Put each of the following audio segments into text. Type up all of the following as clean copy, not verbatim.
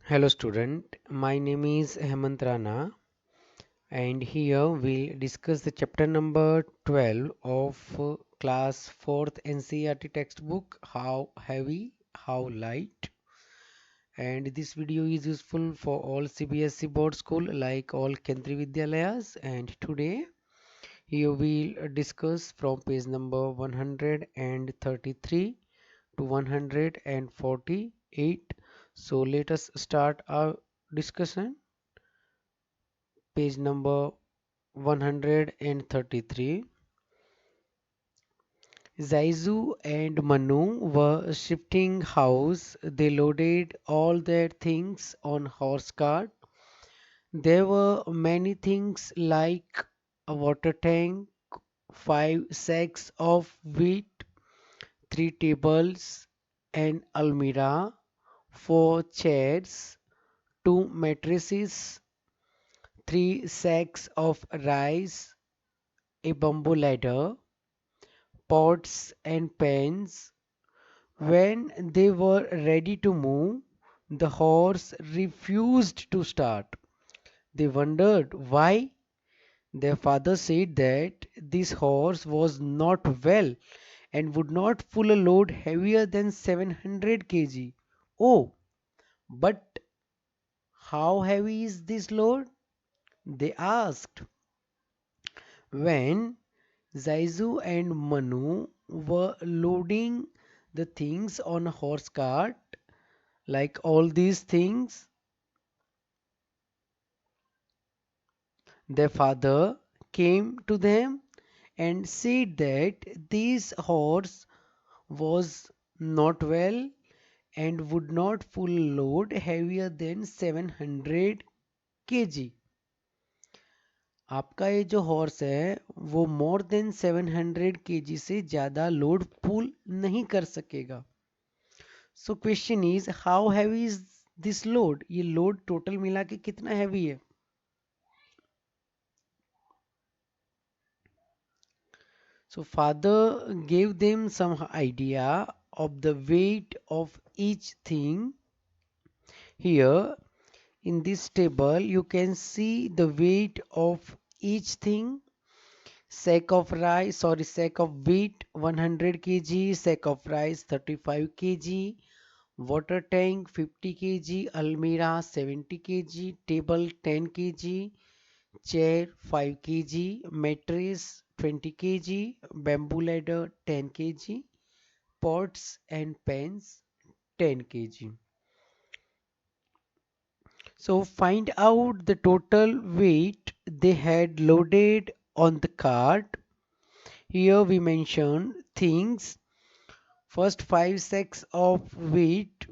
Hello student, my name is Hemant Rana and here we'll discuss the chapter number 12 of class 4th NCERT textbook, How Heavy, How Light. And this video is useful for all CBSE board school like all Kendriya Vidyalayas, and today here we'll discuss from page number 133 to 148. So let us start our discussion. Page number 133. Zaizu and Manu were shifting house. They loaded all their things on horse cart. There were many things like a water tank, 5 sacks of wheat, 3 tables, an almirah, 4 chairs, 2 mattresses, 3 sacks of rice, a bamboo ladder, pots and pans. When they were ready to move, the horse refused to start. They wondered why. Their father said that this horse was not well and would not pull a load heavier than 700 kg. Oh, but how heavy is this load? They asked. When Zaizu and Manu were loading the things on a horse cart, like all these things, their father came to them and said that this horse was not well and would not pull load heavier than 700 kg. आपका ये जो horse है वो मोर than 700 kg से ज्यादा load पुल नहीं कर सकेगा. So question is how heavy is this load. ये लोड टोटल मिला के कितना हैवी है. So father gave them some idea of the weight of each thing. Here in this table you can see the weight of each thing. Sack of wheat 100 kg, sack of rice 35 kg, water tank 50 kg, almirah 70 kg, table 10 kg, chair 5 kg, mattress 20 kg, bamboo ladder 10 kg, pots and pans 10 kg. So find out the total weight they had loaded on the cart. Here we mention things. First 5 sacks of wheat,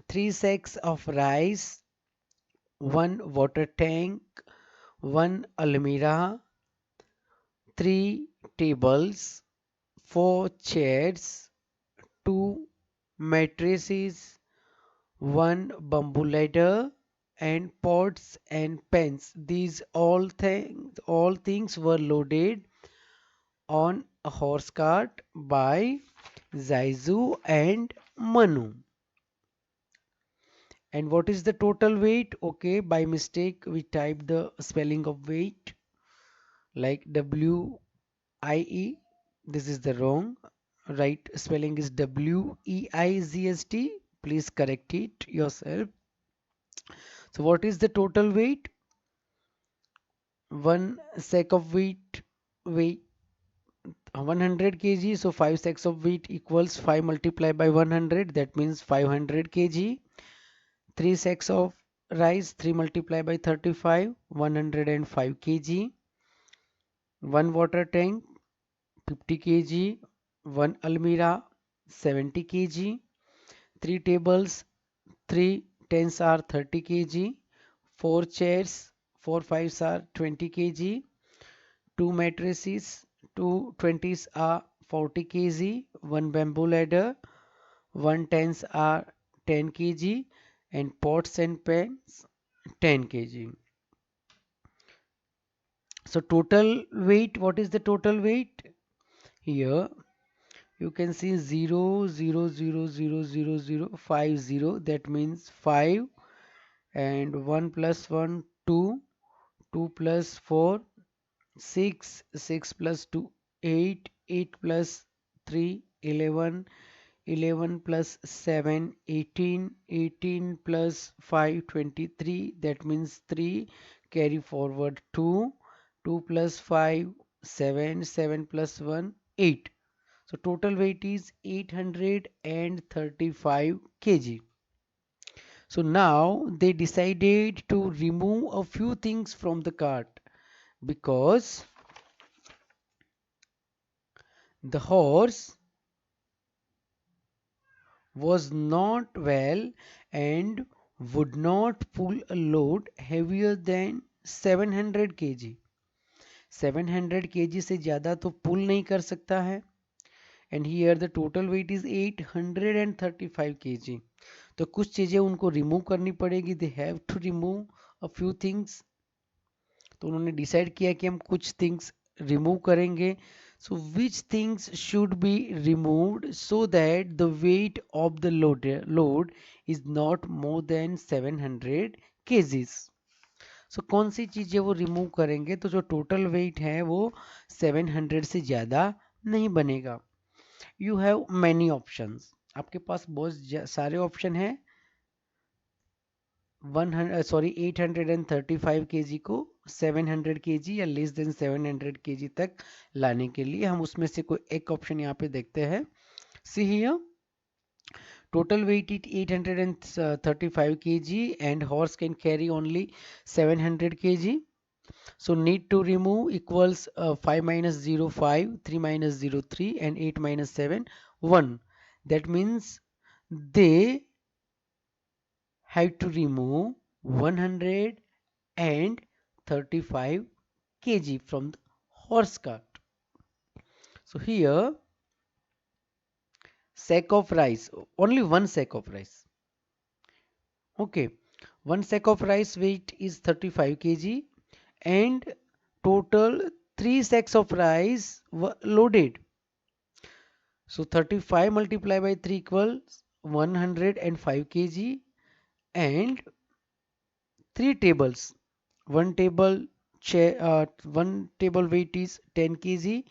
3 sacks of rice, 1 water tank, 1 almirah, 3 tables, 4 chairs, 2 mattresses, 1 bamboo ladder, and pots and pans. These all things were loaded on a horse cart by Zaizu and Manu. And what is the total weight? Okay, by mistake we typed the spelling of weight like WIE. This is the wrong. Right spelling is WEIGST. Please correct it yourself. So what is the total weight? One sack of wheat weight 100 kg. So 5 sacks of wheat equals 5 multiplied by 100. That means 500 kg. 3 sacks of rice 3 multiplied by 35 105 kg. 1 water tank 50 kg. 1 almirah 70 kg. 3 tables 3 tens are 30 kg. 4 chairs 4 fives are 20 kg. 2 mattresses 2 twenties are 40 kg. 1 bamboo ladder 1 tens are 10 kg, and pots and pans 10 kg. So total weight, what is the total weight? Here you can see 0 0 0 0 0 0 5 0. That means 5 and 1 plus 1 2, 2 plus 4 6, 6 plus 2 8, 8 plus 3 11, 11 plus 7 18, 18 plus 5 23. That means 3, carry forward 2, 2 plus 5 7, 7 plus 1 8. So total weight is 835 kg. So now they decided to remove a few things from the cart because the horse was not well and would not pull a load heavier than 700 kg. 700 kg से ज़्यादा तो pull नहीं कर सकता है. And here the total weight is 835 kg. तो कुछ चीज़ें उनको remove करनी पड़ेगी. They have to remove a few things. तो उन्होंने डिसाइड किया कि हम कुछ थिंग्स रिमूव करेंगे. So which things should be removed so that the weight of the load is not more than 700 kgs. So कौन सी चीजें वो रिमूव करेंगे तो जो टोटल वेट है वो 700 से ज्यादा नहीं बनेगा. You have many options. आपके पास बहुत सारे ऑप्शन हैं. 835 केजी को 700 केजी या लेस देन 700 केजी तक लाने के लिए हम उसमें से कोई एक ऑप्शन यहाँ पे देखते हैं. See here, total weight is 835 kg and horse can carry only 700 kg. So need to remove equals 5 minus 0 5, 3 minus 0 3 and 8 minus 7 1. That means they have to remove 135 kg from the horse cart. So here sack of rice, only one sack of rice. Okay, one sack of rice weight is 35 kg and total 3 sacks of rice were loaded. So 35 multiplied by 3 equals 105 kg and 3 tables. One table weight is 10 kg.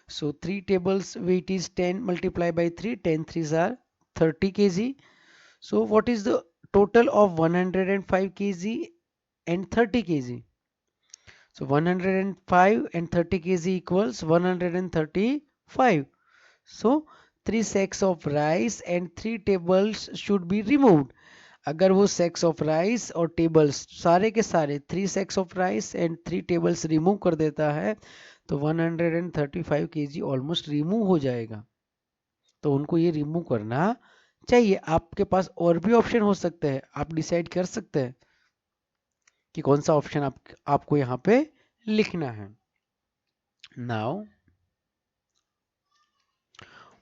So 3 tables weight is 10 multiplied by 3. 10 threes are 30 kg. So what is the total of 105 kg and 30 kg? So 105 and 30 kg equals 135. So 3 sacks of rice and 3 tables should be removed. अगर वो sacks of rice और tables सारे के सारे 3 sacks of rice and 3 tables remove कर देता है तो 135 kg ऑलमोस्ट रिमूव हो जाएगा. तो उनको ये रिमूव करना चाहिए. आपके पास और भी ऑप्शन हो सकते हैं. आप डिसाइड कर सकते हैं कि कौन सा ऑप्शन आपको यहाँ पे लिखना है. Now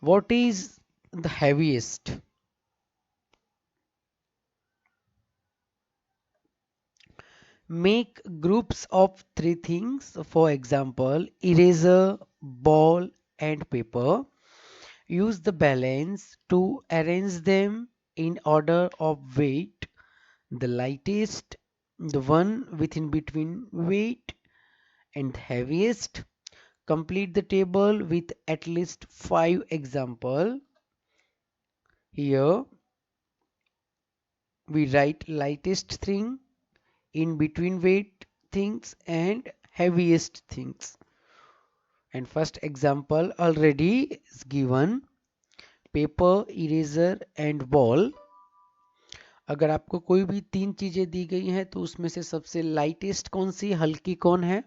what is the heaviest? Make groups of 3 things. For example, eraser, ball and paper. Use the balance to arrange them in order of weight. The lightest, the one within between weight and the heaviest. Complete the table with at least 5 examples. Here we write lightest thing, in between weight things and heaviest things. And first example already is given, paper, eraser and ball. अगर आपको कोई भी 3 चीजें दी गई हैं तो उसमें से सबसे लाइटेस्ट कौन सी, हल्की कौन है,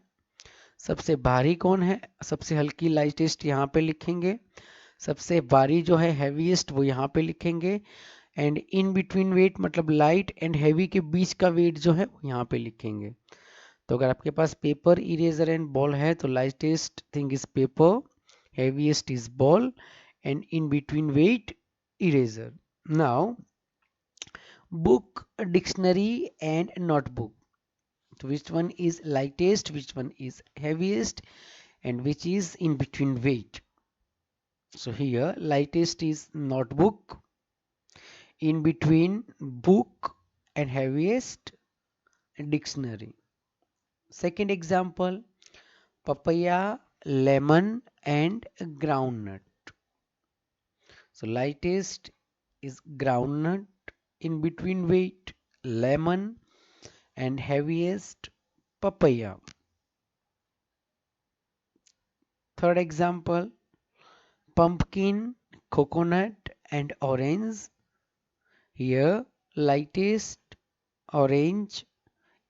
सबसे भारी कौन है. सबसे हल्की लाइटेस्ट यहाँ पे लिखेंगे. सबसे भारी जो है हैवीएस्ट वो यहाँ पे लिखेंगे. एंड इन बिटवीन वेट मतलब लाइट एंड हैवी के बीच का वेट जो है वो यहाँ पे लिखेंगे. तो अगर आपके पास पेपर, इरेजर एंड बॉल है तो lightest thing is paper, heaviest is ball and in between weight eraser. Now book, dictionary and notebook. So which one is lightest, which one is heaviest and which is in between weight? So here lightest is notebook, in between book and heaviest dictionary. Second example, papaya, lemon and groundnut. So lightest is groundnut, in between weight lemon, and heaviest papaya. Third example, pumpkin, coconut and orange. Here lightest orange,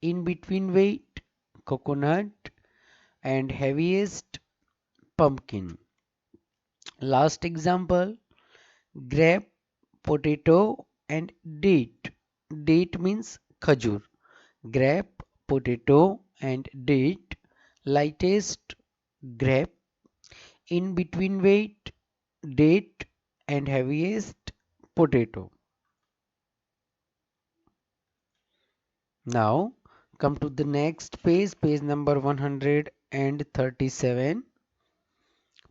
in between weight coconut, and heaviest pumpkin. Last example, grape, potato and date. Date means khajur. Grape, potato and date. Lightest grape, in between weight date, and heaviest potato. Now come to the next page, page number 137.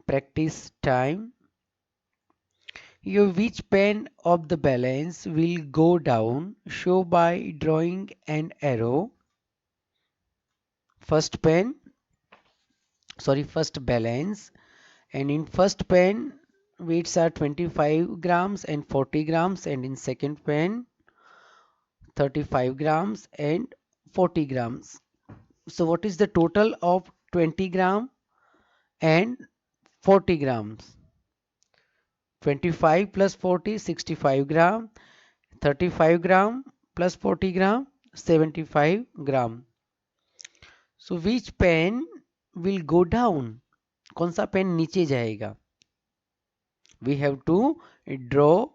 Practice time. Here, which pen of the balance will go down? Show by drawing an arrow. First pen, first balance. And in first pen, weights are 25 grams and 40 grams. And in second pen, 35 grams and 40 grams. So what is the total of 20 gram and 40 grams? 25 plus 40, 65 gram. 35 gram plus 40 gram, 75 gram. So which pen will go down? कौन सा pen नीचे जाएगा? We have to draw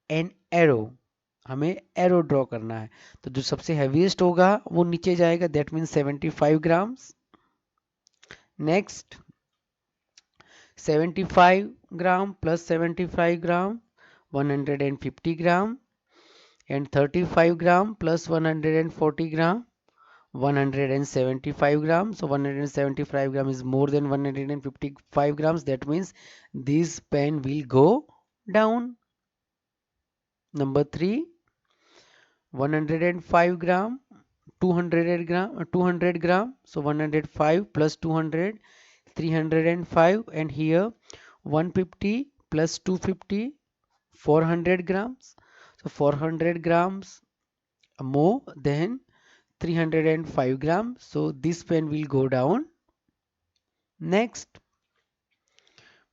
an arrow. हमें arrow draw करना है. तो जो सबसे हैवीएस्ट होगा वो नीचे जाएगा. That means 75 grams. Next, 75 gram plus 75 gram, 150 gram. And 35 gram plus 140 gram, 175 grams. So 175 gram is more than 155 grams. That means this pen will go down. Number 3, 105 gram, 200 gram. So 105 plus 200, 305. And here 150 plus 250, 400 grams. So 400 grams more than 305 grams. So this pen will go down. Next,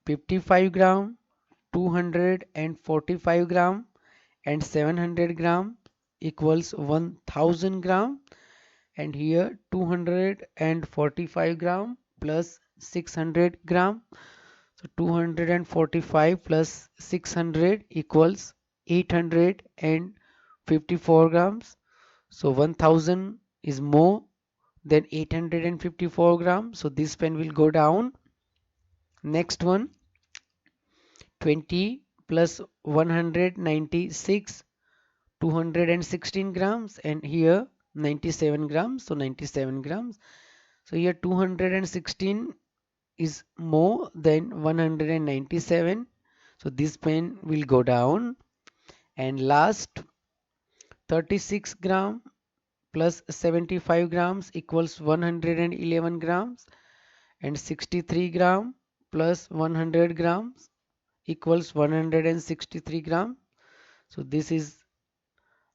55 gram, 245 gram and 700 gram equals 1000 gram. And here 245 gram plus 600 gram. So 245 plus 600 equals 854 grams. So 1000 is more than 854 grams. So this pen will go down. Next one, 20 plus 196, 216 grams, and here 97 grams. So 97 grams. So here 216 is more than 197. So this pen will go down. And last, 36 gram plus 75 grams equals 111 grams, and 63 gram plus 100 grams equals 163 gram. So this is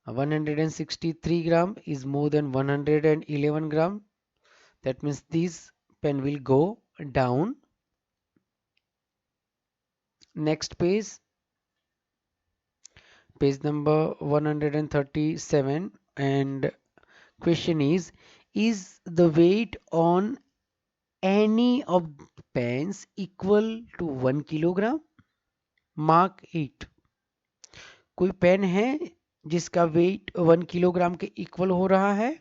163 gram is more than 111 gram. That means this pen will go down. Next page, page number 137, and question is the weight on any of pens equal to 1 kilogram? Mark it. कोई pen है जिसका wait 1 kilogram के equal हो रहा है?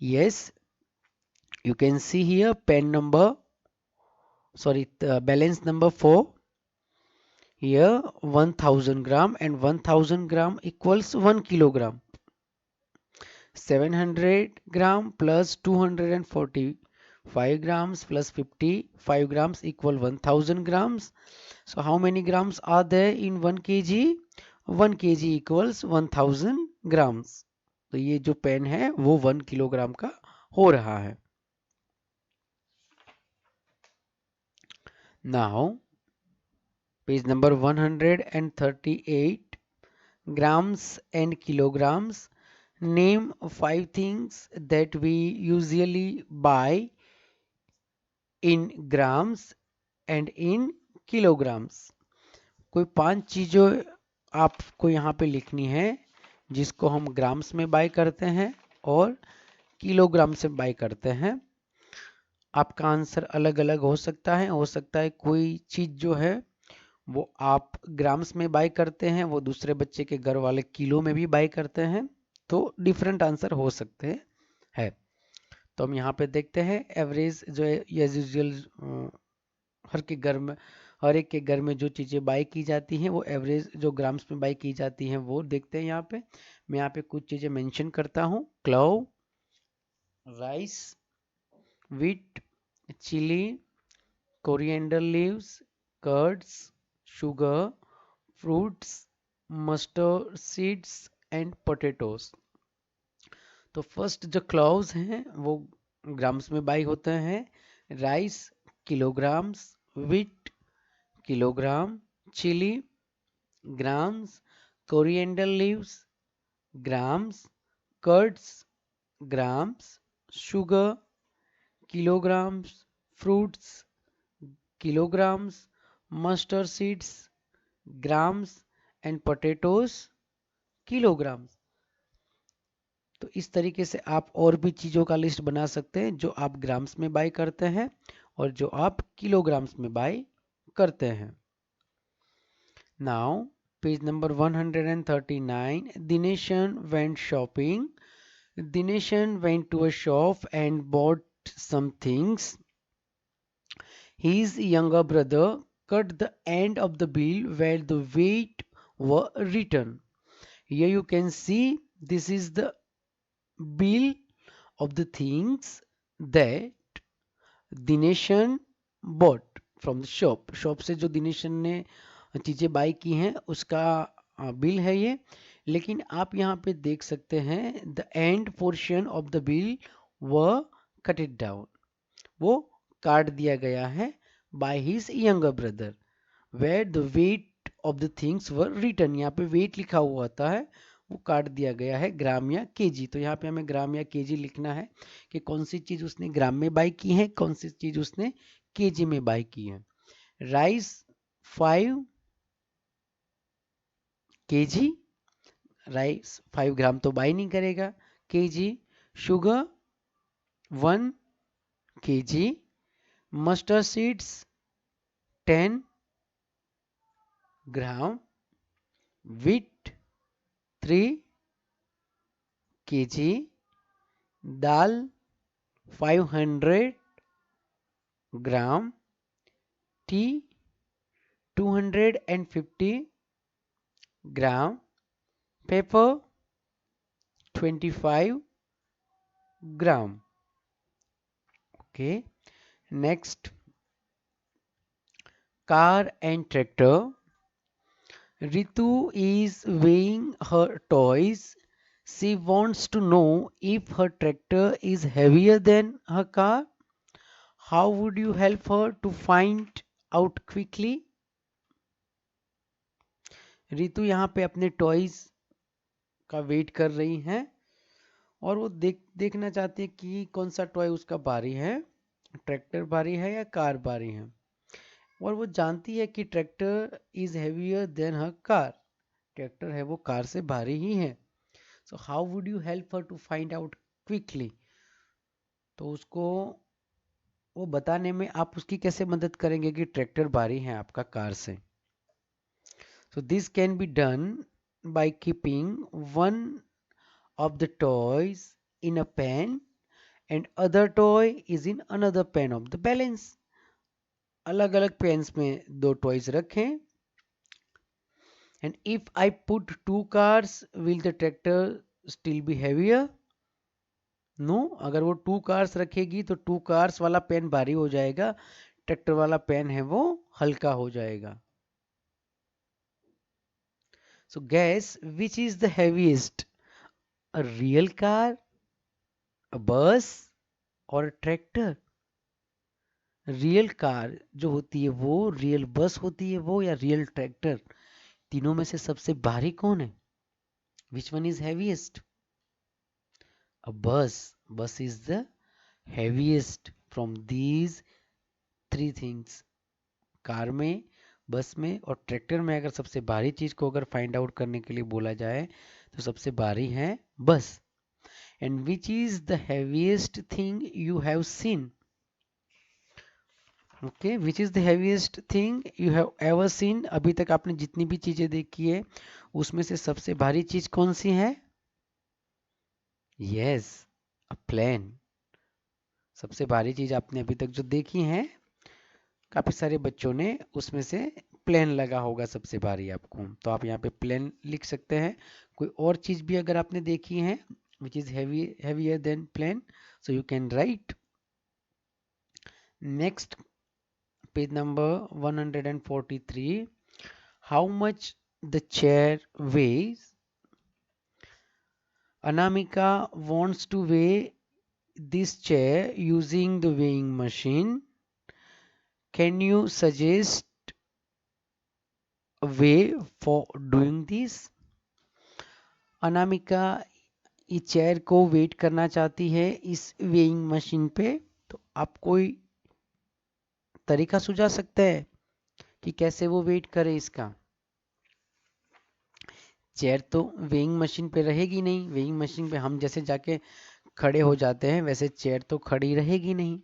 Yes, you can see here pen number, balance number 4. Here 1000 gram and 1000 gram equals 1 kilogram. 700 gram plus 245 grams plus 55 grams equal 1000 grams. So how many grams are there in 1 kg? 1 kg equals 1000 grams. तो ये जो pen है वो 1 kilogram का हो रहा है। Now page number 138, grams and kilograms. Name 5 things that we usually buy in grams and in kilograms. कोई 5 चीजों आपको यहाँ पे लिखनी है जिसको हम ग्राम्स में बाय करते हैं और किलोग्राम से बाय करते हैं। आपका आंसर अलग अलग हो सकता है कोई चीज जो है वो आप ग्राम्स में बाय करते हैं, वो दूसरे बच्चे के घर वाले किलो में भी बाय करते हैं, तो डिफरेंट आंसर हो सकते हैं। तो हम यहाँ पे देखते हैं एवरेज जो है एज यूजुअल हर एक के घर में जो चीज़ें बाय की जाती हैं वो एवरेज जो ग्राम्स में बाय की जाती हैं वो देखते हैं यहाँ पे। मैं यहाँ पे कुछ चीज़ें मेंशन करता हूँ। Clove, rice, wheat, chilli, coriander leaves, curds, sugar, fruits, mustard seeds and potatoes। तो फर्स्ट जो क्लॉव्स हैं वो ग्राम्स में बाई होते हैं, rice kilograms, wheat kilogram, chilli grams, coriander leaves grams, curds grams, sugar kilograms, fruits kilograms, mustard seeds grams and potatoes kilograms। तो इस तरीके से आप और भी चीजों का लिस्ट बना सकते हैं जो आप ग्राम्स में बाय करते हैं और जो आप किलोग्राम्स में बाय करते हैं। Now page number 139, Dineshan went shopping. Dineshan went to a shop and bought some things. His younger brother cut the end of the bill where the weight were written. Here you can see this is the bill of the things that Dineshan bought from the shop। Shop से जो दिनेशन ने चीजें bye की हैं उसका bill है ये। लेकिन आप यहाँ पे देख सकते हैं the end portion of the bill व कट इट डाउन, वो काट दिया गया है by his younger brother where the weight of the things were written. यहाँ पे वेट लिखा हुआ होता है, वो काट दिया गया है ग्राम या केजी। तो यहाँ पे हमें ग्राम या केजी लिखना है कि कौन सी चीज उसने ग्राम में बाय की है, कौन सी चीज उसने केजी में बाय की है। राइस 5 केजी, राइस 5 ग्राम तो बाय नहीं करेगा, KG. Sugar 1 KG, mustard seeds 10 gram, wheat 3 kg, dal 500 gram, T 250 gram, paper 25 gram. Okay, next car and tractor. Ritu is weighing her toys. She wants to know if her tractor is heavier than her car. How would you help her to find out quickly? Ritu यहाँ पे अपने toys का wait कर रही हैं और वो देखना चाहती है कि कौन सा टॉय उसका भारी है, ट्रैक्टर भारी है या कार भारी है। और वो जानती है कि tractor is heavier than her car, tractor है वो कार से भारी ही है। So how would you help her to find out quickly. तो उसको वो बताने में आप उसकी कैसे मदद करेंगे कि ट्रैक्टर भारी है आपका कार से। So this can be done by keeping one of the toys in a pan and other toy is in another pan of the balance. अलग अलग पेन्स में दो टॉयज रखें। And if I put 2 cars will the tractor still be heavier? No, अगर वो 2 cars रखेगी तो 2 cars वाला पेन भारी हो जाएगा, ट्रैक्टर वाला पेन है वो हल्का हो जाएगा। So guess which is the heaviest, a real car, a bus और ट्रैक्टर? रियल कार जो होती है वो, रियल बस होती है वो, या रियल ट्रैक्टर? तीनों में से सबसे भारी कौन है? Which one is heaviest? A bus. Bus is the heaviest from these three things. Car में, बस में और ट्रैक्टर में अगर सबसे भारी चीज को अगर फाइंड आउट करने के लिए बोला जाए तो सबसे भारी है बस. And which is the heaviest thing you have seen? Okay, which is the heaviest thing you have ever seen? अभी तक आपने जितनी भी चीजें देखी है उसमें से सबसे भारी चीज कौन सी है? यस, अ प्लेन. सबसे भारी चीज आपने अभी तक जो देखी है, काफी सारे बच्चों ने, उसमें से प्लेन लगा होगा सबसे भारी आपको. तो आप यहाँ पे प्लेन लिख सकते हैं. कोई और चीज भी अगर आपने देखी है which is heavier than plane, so you can write. Next, page number 143. How much the chair weighs? Anamika wants to weigh this chair using the weighing machine. Can you suggest a way for doing this? Anamika इस chair को wait करना चाहती है इस weighing machine पे. तो आप कोई तरीका सुझा सकते हैं कि कैसे वो वेट करे इसका? चेयर तो वेइंग मशीन पे रहेगी नहीं. वेइंग मशीन पे हम जैसे जाके खड़े हो जाते हैं वैसे चेयर तो खड़ी रहेगी नहीं.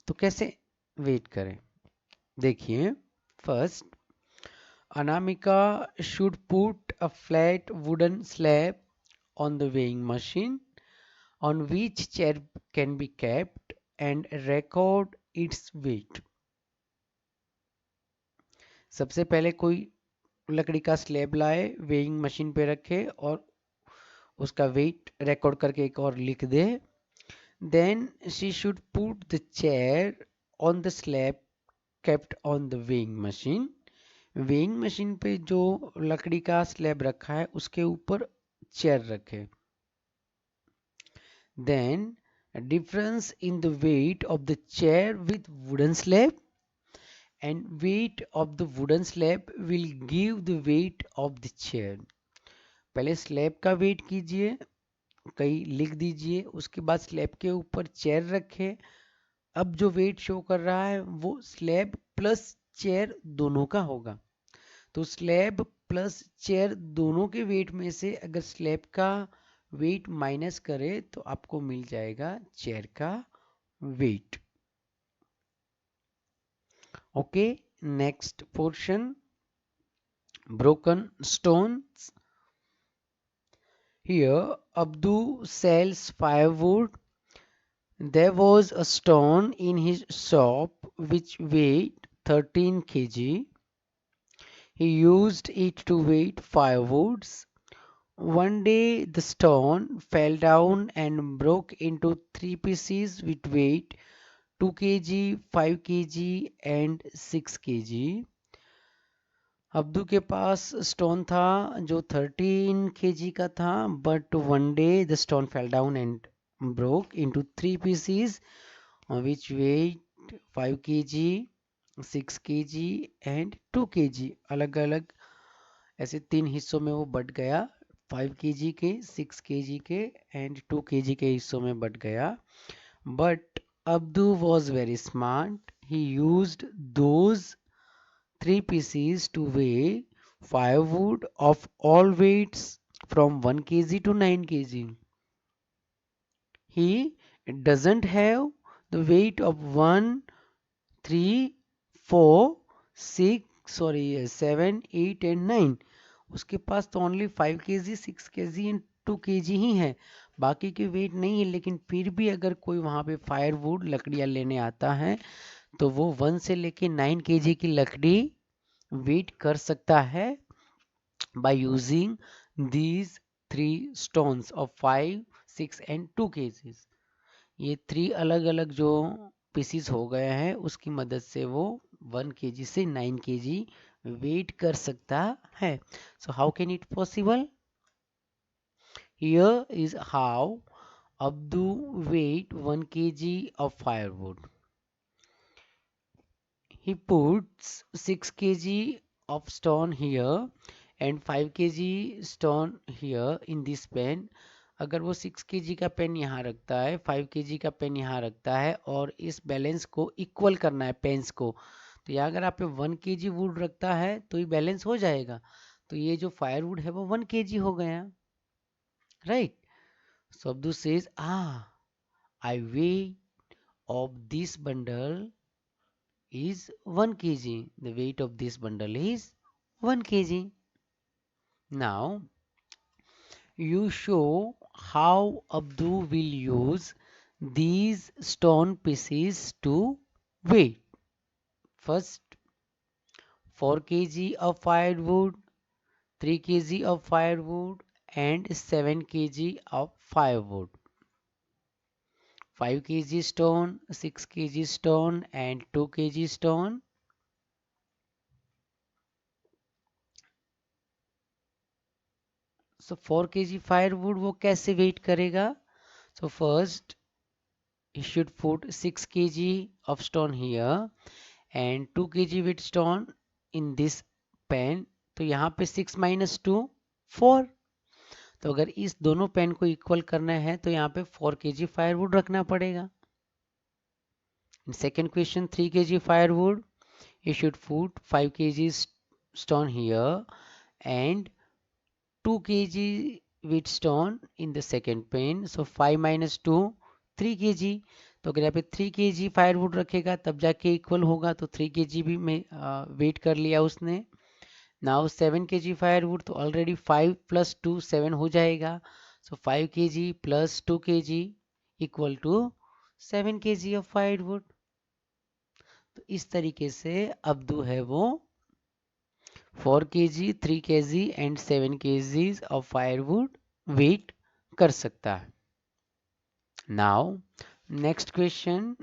तो कैसे वेट करें? देखिए, first, Anamika should put a flat wooden slab on the weighing machine on which chair can be kept and record its weight. सबसे पहले कोई लकड़ी का स्लैब लाए, वेइंग मशीन पे रखे और उसका वेट रिकॉर्ड करके एक और लिख दे. Then she should put the chair on the slab kept on the weighing machine. Weighing machine पे जो लकड़ी का स्लैब रखा है उसके ऊपर चेयर रखे. Then a difference in the weight of the chair with wooden slab and weight of the wooden slab will give the weight of the chair. पहले स्लैब का वेट कीजिए, कहीं लिख दीजिए, उसके बाद स्लैब के ऊपर चेयर रखे. अब जो वेट शो कर रहा है वो स्लैब प्लस चेयर दोनों का होगा. तो स्लैब प्लस चेयर दोनों के वेट में से अगर स्लैब का वेट माइनस करे तो आपको मिल जाएगा चेयर का weight. Okay, next portion, broken stones. Here Abdu sells firewood. There was a stone in his shop which weighed 13 kg. He used it to weigh firewoods. One day the stone fell down and broke into three pieces with weight 2 kg, 5 kg and 6 kg. Abdu के पास stone था जो 13 KG का था, but one day the stone fell down and broke into three pieces which weight 5 KG, 6 KG and 2 KG. अलग अलग ऐसे तीन हिस्सों में वो बट गया. 5 केजी के, 6 केजी के एंड 2 केजी के हिस्सों में बट गया. But Abdu was very smart. He used those three pieces to weigh firewood of all weights from 1 kg to 9 kg. He doesn't have the weight of 1, 3, 4, 6, 7, 8 and 9. उसके पास तो only 5 kg, 6 kg and 2 kg ही है, बाकी के wait नहीं है. लेकिन फिर भी अगर कोई वहां पे फायरवुड लकड़ियां लेने आता है तो वो 1 से लेके 9 kg की लकड़ी वेट कर सकता है by using these three stones of 5, 6 and 2 kgs. ये 3 अलग अलग जो पीसीस हो गए हैं उसकी मदद से वो 1 kg से 9 kg वेट कर सकता है. So how can it possible? Here is how Abdu weighed 1 kg of firewood. He puts 6 kg of stone here and 5 kg stone here in this pen. अगर वो 6 kg का पेन यहाँ रखता है, 5 kg का पेन यहाँ रखता है और इस बैलेंस को इक्वल करना है पेन्स को, तो यहाँ अगर आप पे 1 kg वुड रखता है तो ये बैलेंस हो जाएगा. तो ये जो फायरवुड है वो 1 kg हो गया, right. So Abdu says I way of this bundle is 1 kg. The weight of this bundle is 1 kg. Now you show how Abdu will use these stone pieces to weigh. First 4 kg of firewood, 3 kg of firewood and 7 kg of firewood. 5 kg stone, 6 kg stone and 2 kg stone. So 4 kg firewood वो कैसे wait करेगा? So first you should put 6 kg of stone here and 2 kg with stone in this pan. तो यहाँ पे 6 minus 2 4. तो अगर इस दोनों पेन को इक्वल करना है तो यहाँ पे 4 kg firewood रखना पड़ेगा. In second question 3 kg firewood, you should put 5 kg stone here and 2 kg with stone in the second pen. So 5 minus 2 3 kg. तो अगर यहाँ पे 3 kg फायरवुड रखेगा तब जाके इक्वल होगा, तो 3 kg भी में वेट कर लिया उसने. नाउ 7 kg फायरवुड, तो ऑलरेडी 5 प्लस 2 7 हो जाएगा. So 5 kg plus 2 kg equal to 7 kg of firewood. तो इस तरीके से अब्दू है वो 4 kg, 3 kg and 7 kg of firewood weight कर सकता है. Now next question,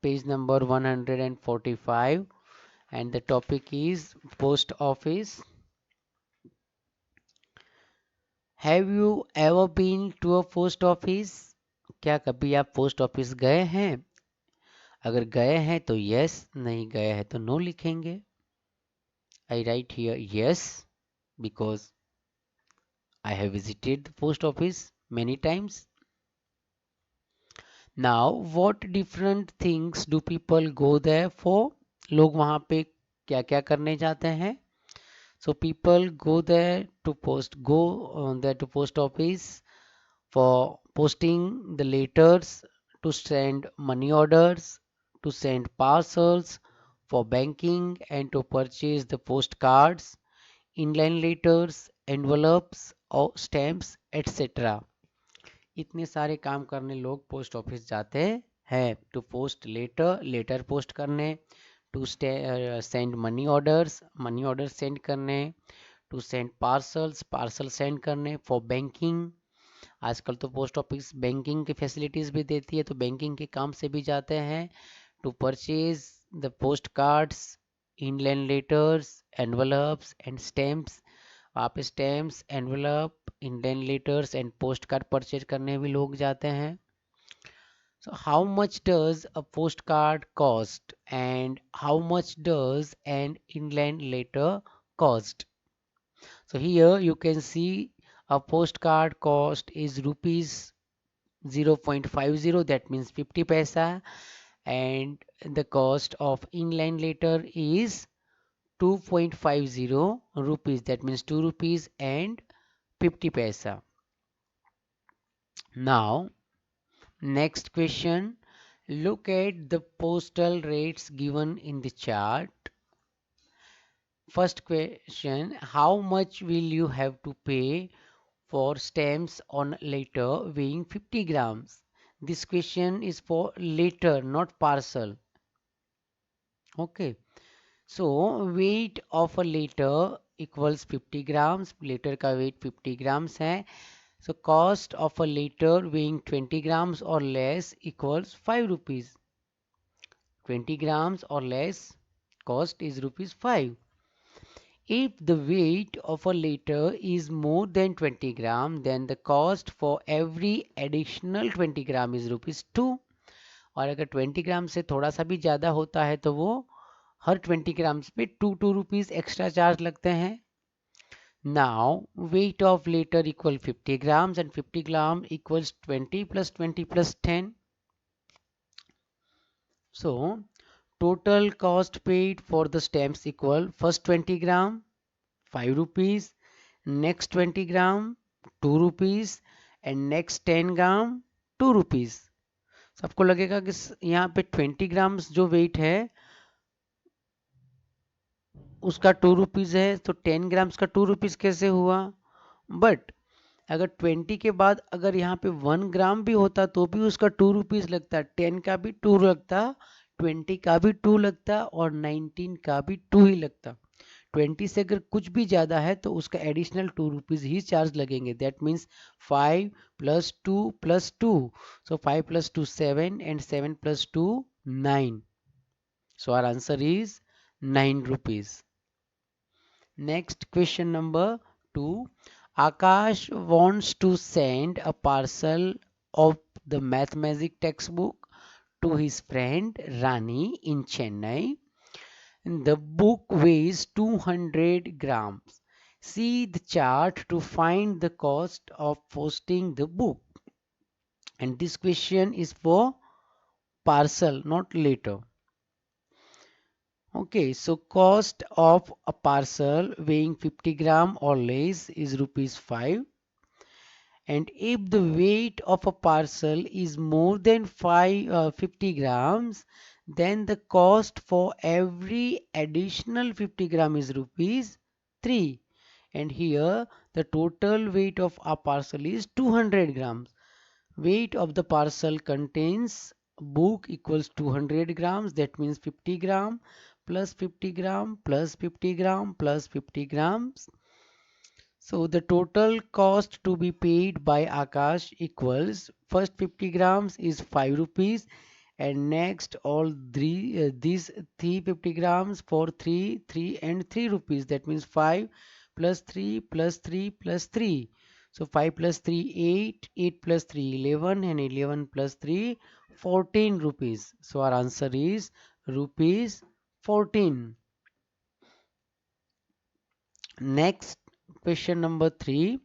page number 145 and the topic is post office. Have you ever been to a post office? क्या कभी आप पोस्ट ऑफिस गए हैं? अगर गए हैं तो yes, नहीं गए हैं तो no लिखेंगे. I write here yes because I have visited the post office many times. Now what different things do people go there for? लोग वहाँ पे क्या क्या करने जाते हैं? So people go there to post office for posting the letters, to send money orders, to send parcels, for banking and to purchase the postcards, inland letters, envelopes or stamps, etc. इतने सारे काम करने लोग post office जाते हैं. To post letter, letter post करने, to send money orders send करने, to send parcels, parcel send करने, फॉर बैंकिंग. आजकल तो पोस्ट ऑफिस बैंकिंग की फैसिलिटीज़ भी देती है, तो बैंकिंग के काम से भी जाते हैं. To purchase the post cards, inland letters, envelopes and stamps. आप stamps, envelope, Indian letters and post card purchase करने भी लोग जाते हैं. So how much does a postcard cost and how much does an inland letter cost? So here you can see a postcard cost is rupees 0.50, that means 50 paisa, and the cost of inland letter is 2.50 rupees, that means 2 rupees and 50 paisa. Now next question, look at the postal rates given in the chart. First question, how much will you have to pay for stamps on letter weighing 50 grams? This question is for letter, not parcel. Okay, so weight of a letter equals 50 grams. Letter का weight 50 grams है. So cost of a liter weighing 20 grams or less equals 5 rupees. 20 grams or less, cost is rupees 5. If the weight of a letter is more than 20 gram, then the cost for every additional 20 gram is ₹2. और अगर 20 ग्राम से थोड़ा सा भी ज़्यादा होता है तो वो हर 20 ग्राम्स पे 2 रुपीज़ एक्स्ट्रा चार्ज लगते हैं. Now weight of letter equal 50 grams and 50 gram equals 20 plus 20 plus 10. So total cost paid for the stamps equal first 20 gram 5 rupees, next 20 gram 2 rupees and next 10 gram 2 rupees. सबको लगेगा कि यहाँ पे 20 grams जो wait है उसका 2 rupees है, तो 10 ग्राम्स का 2 रुपीज़ कैसे हुआ. बट अगर 20 के बाद अगर यहाँ पे 1 ग्राम भी होता तो भी उसका 2 रुपीज़ लगता, 10 का भी 2 लगता, 20 का भी 2 लगता और 19 का भी 2 ही लगता. 20 से अगर कुछ भी ज़्यादा है तो उसका एडिशनल 2 रुपीज़ ही चार्ज लगेंगे. That means 5 plus 2 plus 2. So 5 plus 2 7 and 7 plus 2 9. So our answer is 9 rupees. Next question number 2. Akash wants to send a parcel of the mathematics textbook to his friend Rani in Chennai. The book weighs 200 grams. See the chart to find the cost of posting the book. And this question is for parcel, not letter. Okay, so cost of a parcel weighing 50 gram or less is ₹5. And if the weight of a parcel is more than 50 grams, then the cost for every additional 50 gram is ₹3. And here the total weight of a parcel is 200 grams. Weight of the parcel contains book equals 200 grams. That means 50 gram plus 50 gram plus 50 gram plus 50 grams. So the total cost to be paid by Akash equals first 50 grams is 5 rupees and next all these 350 grams for 3 and 3 rupees. That means 5 plus 3 plus 3 plus 3. So 5 plus 3 8, 8 plus 3 11 and 11 plus 3 14 rupees. So our answer is ₹14. Next question number 3.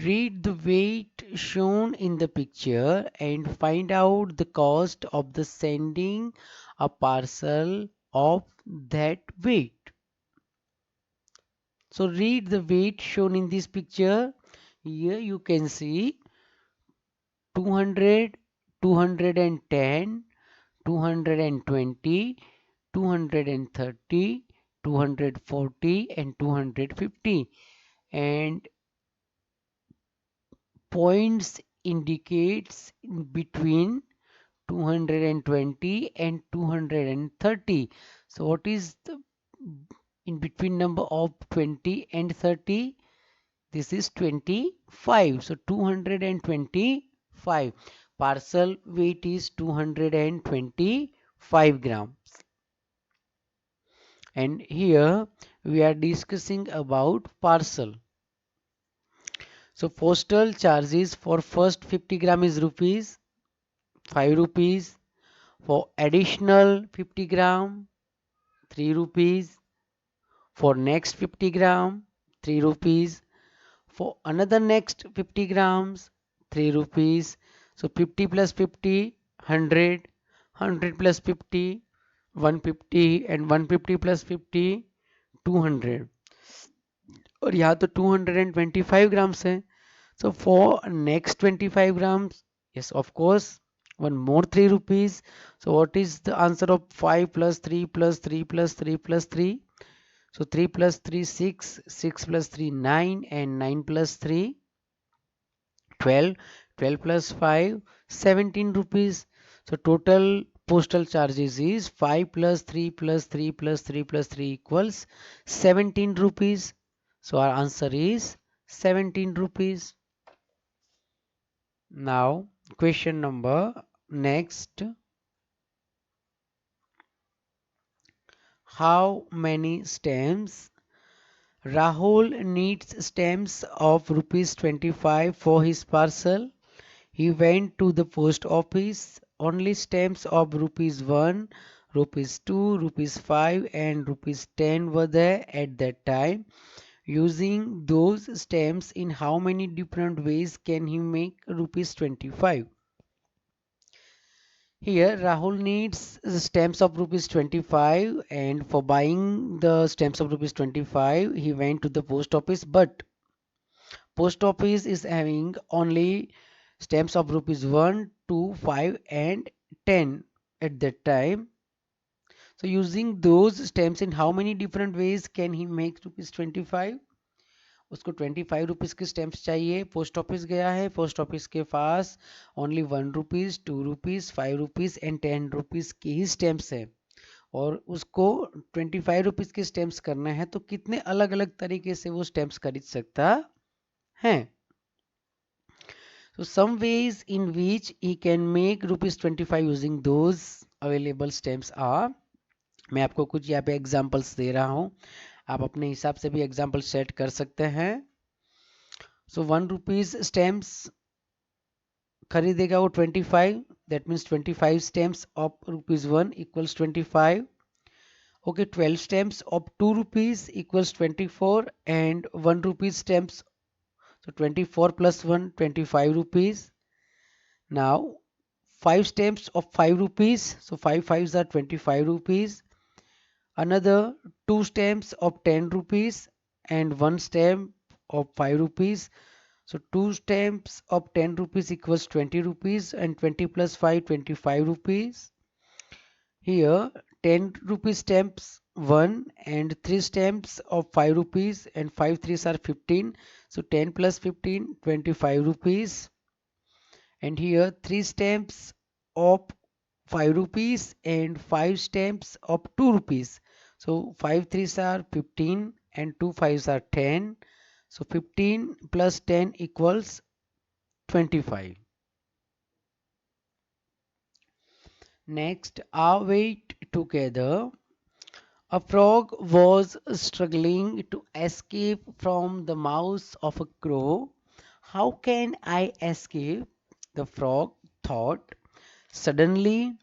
Read the weight shown in the picture and find out the cost of the sending a parcel of that weight. So read the weight shown in this picture. Here you can see 200, 210, 220, 230, 240 and 250. And points indicates in between 220 and 230. So what is the in between number of 20 and 30? This is 25. So 225. Parcel weight is 225 grams. And here we are discussing about parcel. So postal charges for first 50 gram is ₹5 rupees. For additional 50 gram 3 rupees. For next 50 gram 3 rupees. For another next 50 grams 3 rupees. So 50 plus 50 100, 100 plus 50 150 and 150 plus 50 200. और यहाँ तो 225 grams है. So for next 25 grams, yes, of course, one more 3 rupees. So what is the answer of 5 plus 3 plus 3 plus 3 plus 3? So 3 plus 3 6, 6 plus 3 9 and 9 plus 3 12, 12 plus 5 17 rupees. So total postal charges is 5 plus 3 plus 3 plus 3 plus 3 equals 17 rupees. So our answer is 17 rupees. Now question number next. How many stamps Rahul needs stamps of rupees 25 for his parcel. He went to the post office. Only stamps of rupees 1, rupees 2, rupees 5 and rupees 10 were there at that time. Using those stamps, in how many different ways can he make rupees 25? Here Rahul needs stamps of rupees 25, and for buying the stamps of rupees 25 he went to the post office, but post office is having only stamps of rupees 1, 2, 5 and 10 at that time. So using those stamps, in how many different ways can he make rupees 25? उसको 25 rupees के stamps चाहिए. Post office गया है. Post office के पास only 1 rupees, 2 rupees, 5 rupees and 10 rupees की ही stamps है, और उसको 25 रुपीज़ के स्टैंप्स करना है, तो कितने अलग अलग तरीके से वो स्टैंप्स खरीद सकता है. So some ways in which he can make rupees 25 using those available stamps are, मैं आपको कुछ यहाँ पे एग्जांपल्स दे रहा हूँ, आप अपने हिसाब से भी एग्जांपल सेट कर सकते हैं. सो 1 रुपीज स्टैम्प्स खरीदेगा वो 25, that means 25 stamps of rupees 1 equals 25. Okay, 12 stamps of 2 rupees equals 24 and 1 rupees stamps, so 24 plus 1, 25 rupees. Now 5 stamps of 5 rupees, so 5 fives are 25 rupees. Another 2 stamps of 10 rupees and 1 stamp of 5 rupees. So 2 stamps of 10 rupees equals 20 rupees and 20 plus 5, 25 rupees. Here 10 rupees stamps 1 and 3 stamps of 5 rupees and 5 threes are 15. So 10 plus 15, 25 rupees. And here 3 stamps of 5 rupees and 5 stamps of 2 rupees. So 5 threes are 15 and 2 fives are 10. So 15 plus 10 equals 25. Next, await together. A frog was struggling to escape from the mouth of a crow. How can I escape? The frog thought. Suddenly,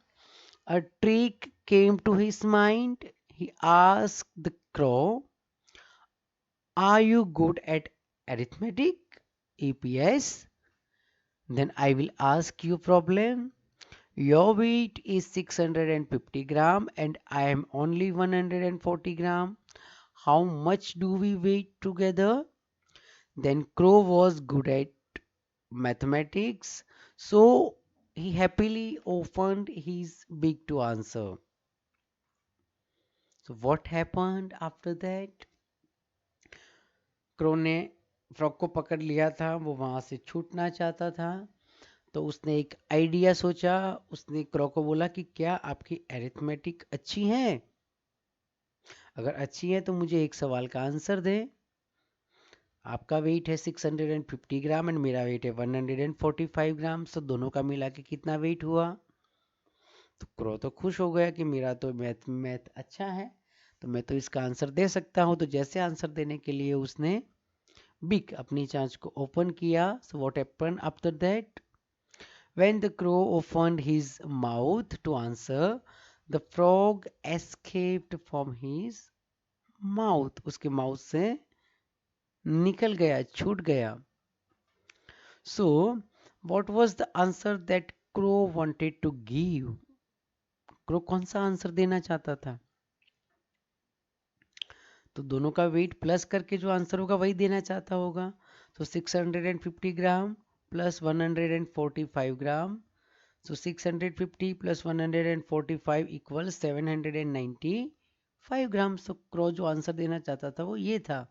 a trick came to his mind. He asked the crow, are you good at arithmetic? EPS. Then I will ask you a problem. Your weight is 650 gram and I am only 140 gram. How much do we weigh together? Then Crow was good at mathematics, so he happily opened his beak to answer. So what happened after that? Crow ने frog को पकड़ लिया था, वो वहां से छूटना चाहता था, तो उसने एक आइडिया सोचा. उसने क्रो को बोला कि क्या आपकी अरिथमेटिक अच्छी है? अगर अच्छी है तो मुझे एक सवाल का आंसर दे. आपका वेट है 650 ग्राम एंड मेरा वेट है 145 ग्राम, तो दोनों का मिला के कितना वेट हुआ? तो क्रो तो खुश हो गया कि मेरा तो मैथ अच्छा है, तो मैं तो इसका आंसर दे सकता हूँ. तो जैसे आंसर देने के लिए उसने बिग अपनी चांच को ओपन किया. So what happened after that? When the crow opened his mouth to answer, the frog escaped from his mouth. उसके माउथ से निकल गया, छूट गया. So what was the answer that crow wanted to give? Crow कौन सा answer देना चाहता था? तो दोनों का वेट प्लस करके जो आंसर होगा वही देना चाहता होगा. तो 650 ग्राम प्लस 145 ग्राम. So 650 plus 145 equals 795 ग्राम. So क्रो जो आंसर देना चाहता था वो ये था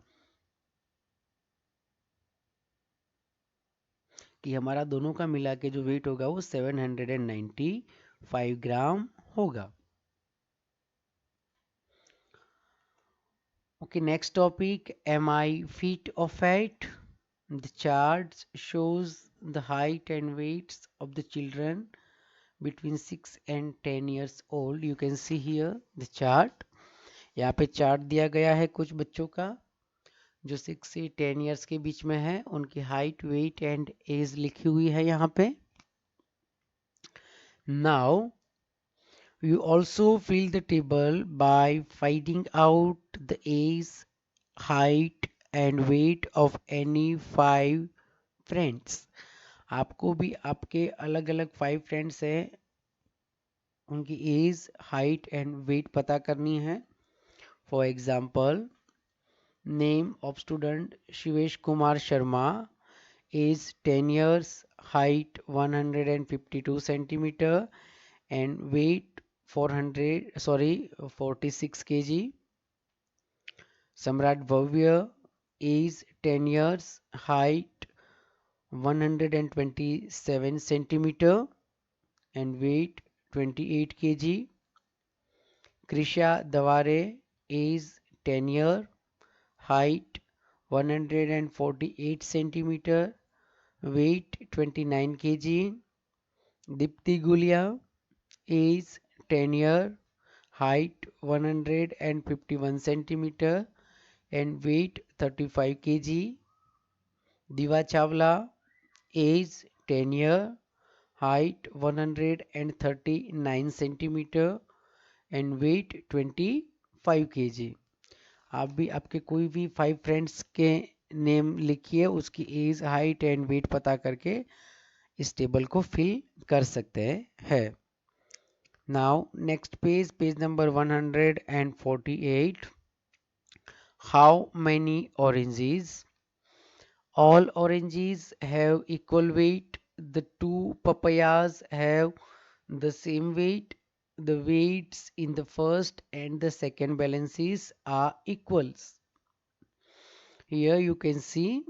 कि हमारा दोनों का मिला के जो वेट होगा वो 795 ग्राम होगा. Okay, next topic, am I fit or fat? The chart shows the height and weights of the children between 6 and 10 years old. You can see here the chart. यहाँ पे चार्ट दिया गया है कुछ बच्चों का. जो 6 से 10 ईयर्स के बीच में है, उनकी हाइट, वेट एंड एज लिखी हुई है यहाँ पे। Now you also fill the table by finding out the age, height and weight of any 5 friends. आपको भी आपके अलग अलग 5 फ्रेंड्स हैं, उनकी एज, हाइट एंड वेट पता करनी है। For example, name of student Shivesh Kumar Sharma, age 10 years, height 152 centimeter and weight 46 kg. Samrat Bhavya, age 10 years, height 127 centimeter and weight 28 kg. Krisha Davare, age 10 year, height 148 centimeter, weight 29 kg. Dipti Gulia, age 10 year, height 151 centimeter and weight 35 kg. Diva Chawla, age 10 year, height 139 centimeter and weight 25 kg. आप भी आपके कोई भी 5 friends के name लिखिए, उसकी as, height and wait पता करके इस टेबल को फिल कर सकते हैं। Now next page, page number 148. How many oranges? All oranges have equal weight. The two papayas have the same weight. The weights in the first and the second balances are equals. Here you can see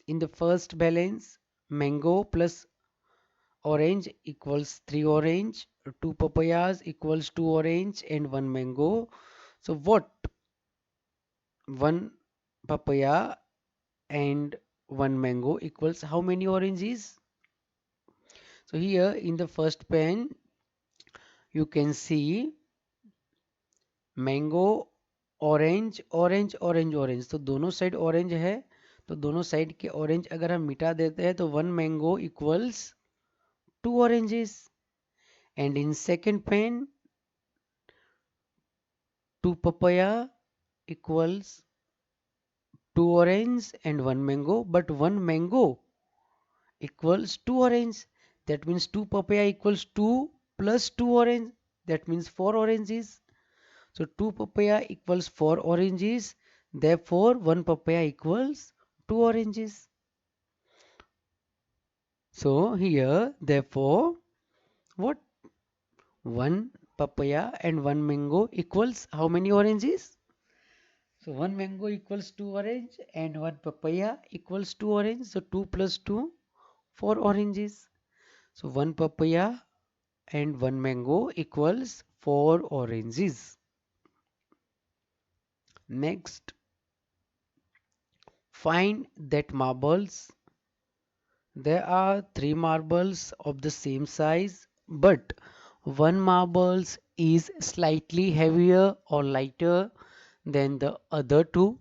in the first balance, mango plus orange equals 3 orange, 2 papayas equals 2 orange and 1 mango. So what? 1 papaya and 1 mango equals how many oranges? So here in the first pen you can see mango, orange, orange, orange, orange. तो दोनों side orange है, तो दोनों side के orange अगर हम मिटा देते हैं तो 1 mango equals 2 oranges. And in second pen 2 papaya equals 2 orange and 1 mango, but 1 mango equals 2 orange. That means 2 papaya equals 2 plus 2 orange. That means 4 oranges. So 2 papaya equals 4 oranges. Therefore 1 papaya equals 2 oranges. So here therefore what? 1 papaya and 1 mango equals how many oranges? So 1 mango equals 2 orange and 1 papaya equals 2 orange. So 2 plus 2, 4 oranges. So 1 papaya and 1 mango equals 4 oranges. Next, find that marbles. There are 3 marbles of the same size, but one marble is slightly heavier or lighter than the other two.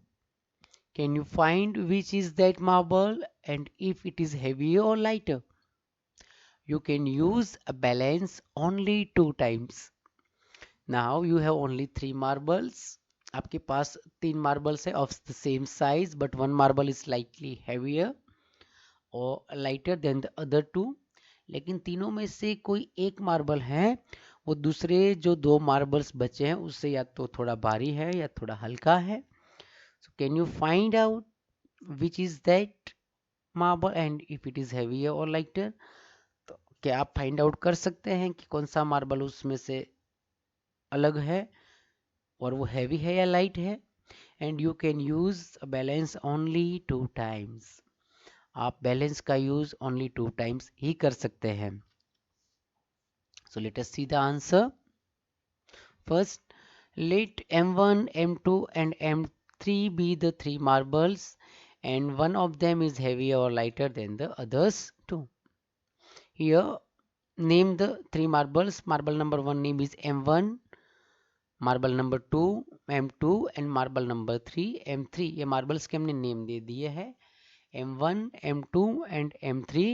Can you find which is that marble and if it is heavier or lighter? You can use a balance only 2 times. Now you have only 3 marbles. आपके पास 3 marbles है of the same size but one marble is slightly heavier or lighter than the other two. लेकिन तीनों में से कोई एक marble है वो दूसरे जो 2 मार्बल्स बचे हैं उससे या तो थोड़ा भारी है या थोड़ा हल्का है. So can you find out which is that marble and if it is heavier or lighter? तो क्या आप फाइंड आउट कर सकते हैं कि कौन सा मार्बल उसमें से अलग है और वो हैवी है या लाइट है? And you can use balance only 2 times. आप बैलेंस का यूज ओनली 2 टाइम्स ही कर सकते हैं. So let us see the answer. First, let m1, m2 and m3 be the 3 marbles and one of them is heavier or lighter than the others two. Here name the 3 marbles. Marble number 1 name is m1, marble number 2 M2 and marble number 3 M3। ये marbles के हमने name दे दिए हैं M1 M2 and M3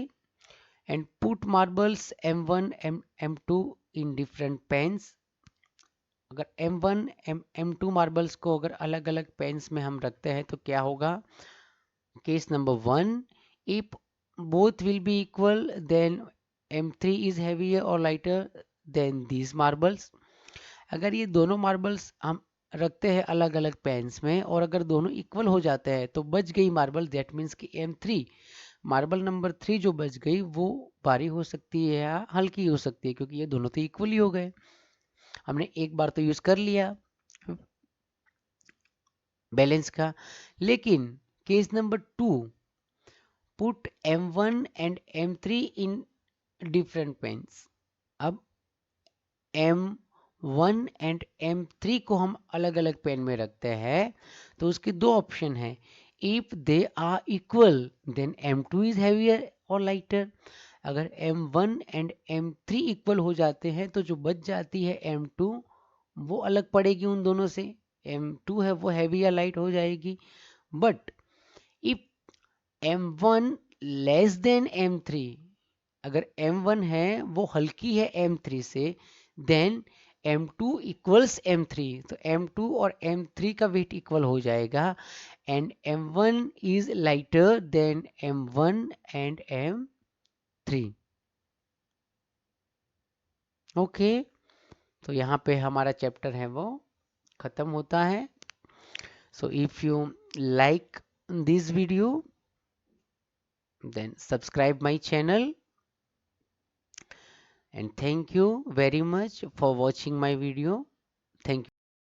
and put marbles M1 M2 in different pans. अगर M1 M2 marbles को अगर अलग अलग पेन्स में हम रखते हैं तो क्या होगा? Case number 1, if both will be equal then M3 is heavier or lighter than these marbles। अगर ये दोनों मार्बल्स हम रखते हैं अलग अलग पेन्स में और अगर दोनों इक्वल हो जाते हैं तो बच गई मार्बल, दैट मीन्स कि M3 मार्बल नंबर 3 जो बच गई वो भारी हो सकती है या हल्की हो सकती है, क्योंकि ये दोनों तो इक्वल ही हो गए। हमने एक बार तो यूज कर लिया बैलेंस का। लेकिन case number 2, put M1 and M3 in different pans. अब M1 एंड M3 को हम अलग अलग पेन में रखते हैं तो उसके दो ऑप्शन हैं। If they are equal then M2 is heavier और लाइटर। अगर M1 एंड M3 इक्वल हो जाते हैं तो जो बच जाती है M2 वो अलग पड़ेगी उन दोनों से। M2 है वो हैवी या लाइट हो जाएगी। But if M1 less than M3, अगर M1 है वो हल्की है M3 से, देन M2 इक्वल्स M3, तो M2 और M3 का वेट इक्वल हो जाएगा and M1 is lighter than M1 and M3। Okay, तो यहाँ पे हमारा चैप्टर है वो खत्म होता है। So if you like this video then subscribe my channel and thank you very much for watching my video. Thank you.